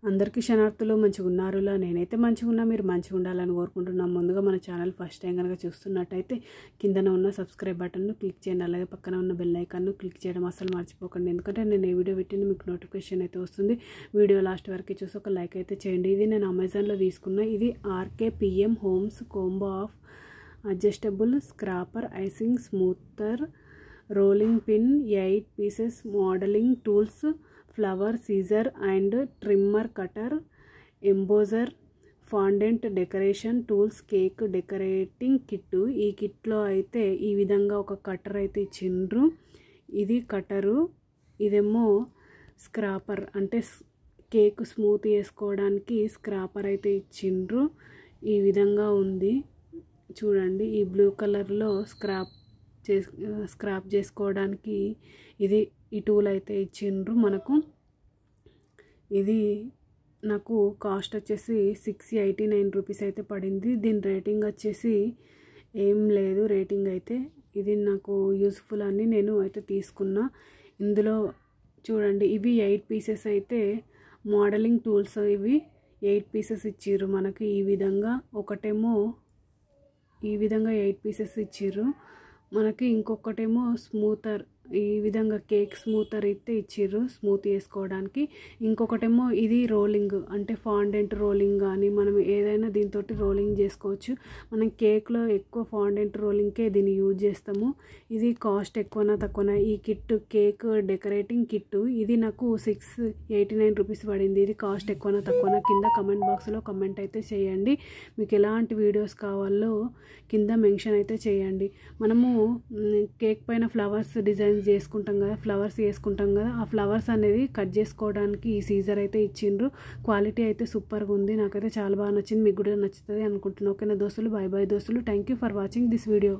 అందరికీ శనార్థులు మంచిగా ఉన్నారులా నేనైతే మంచిగా ఉన్నా మీరు మంచిగా ఉండాలని కోరుకుంటున్నాను. ముందుగా మన ఛానల్ ఫస్ట్ టైం కనుక చూస్తున్నట్టయితే కిందన ఉన్న సబ్స్క్రైబ్ బటన్ను క్లిక్ చేయండి. అలాగే పక్కన ఉన్న బెల్ ఐకాన్ను క్లిక్ చేయడం అసలు మర్చిపోకండి. ఎందుకంటే నేను ఏ వీడియో పెట్టినా మీకు నోటిఫికేషన్ అయితే వస్తుంది. వీడియో లాస్ట్ వరకు చూసి ఒక లైక్ అయితే చేయండి. ఇది నేను అమెజాన్లో తీసుకున్న ఇది RKPM homes combo of adjustable scraper icing smoother rolling pin 8 pieces modelling tools flower scissor and trimmer cutter embosser fondant decoration tools cake decorating kit. ఈ కిట్లో అయితే ఈ విధంగా ఒక కటర్ అయితే ఇచ్చిండ్రు. ఇది కటరు, ఇదేమో స్క్రాపర్ అంటే కేక్ స్మూత్ చేసుకోవడానికి స్క్రాపర్ అయితే ఇచ్చిండ్రు. ఈ విధంగా ఉంది చూడండి. ఈ బ్లూ కలర్లో స్క్రాప్ చేసుకోవడానికి ఇది ఈ టూల్ అయితే ఇచ్చిండ్రు మనకు. ఇది నాకు కాస్ట్ వచ్చేసి 689 రూపీస్ అయితే పడింది. దీని రేటింగ్ వచ్చేసి ఏం లేదు రేటింగ్ అయితే. ఇది నాకు యూస్ఫుల్ అని నేను అయితే తీసుకున్నా. ఇందులో చూడండి ఇవి 8 పీసెస్ అయితే మోడలింగ్ టూల్స్, ఇవి 8 పీసెస్ ఇచ్చిర్రు మనకి. ఈ విధంగా ఒకటేమో ఈ విధంగా 8 పీసెస్ ఇచ్చిర్రు మనకి. ఇంకొకటేమో స్మూతర్, ఈ విధంగా కేక్ స్మూతర్ అయితే ఇచ్చిర్రు స్మూత్ చేసుకోవడానికి. ఇంకొకటేమో ఇది రోలింగ్ అంటే ఫాండెంట్ రోలింగ్ కానీ మనం ఏదైనా దీంతో రోలింగ్ చేసుకోవచ్చు. మనం కేక్లో ఎక్కువ ఫాండెంట్ రోలింగ్కే దీన్ని యూజ్ చేస్తాము. ఇది కాస్ట్ ఎక్కువనా తక్కువనా ఈ కిట్ కేక్ డెకరేటింగ్ కిట్టు ఇది నాకు 689 రూపీస్ పడింది. ఇది కాస్ట్ ఎక్కువనా తక్కువనా కింద కమెంట్ బాక్స్లో కమెంట్ అయితే చేయండి. మీకు ఎలాంటి వీడియోస్ కావాలో కింద మెన్షన్ అయితే చేయండి. మనము కేక్ పైన ఫ్లవర్స్ డిజైన్ చేసుకుంటాం కదా, ఫ్లవర్స్ వేసుకుంటాం కదా, ఆ ఫ్లవర్స్ అనేది కట్ చేసుకోవడానికి ఈ సీజర్ అయితే ఇచ్చిండ్రు. క్వాలిటీ అయితే సూపర్గా ఉంది. నాకైతే చాలా బాగా నచ్చింది. మీకు కూడా నచ్చుతుంది అనుకుంటున్నాను. ఓకేనా దోస్తులు, బాయ్ బాయ్ దోస్తులు. Thank you for watching this video.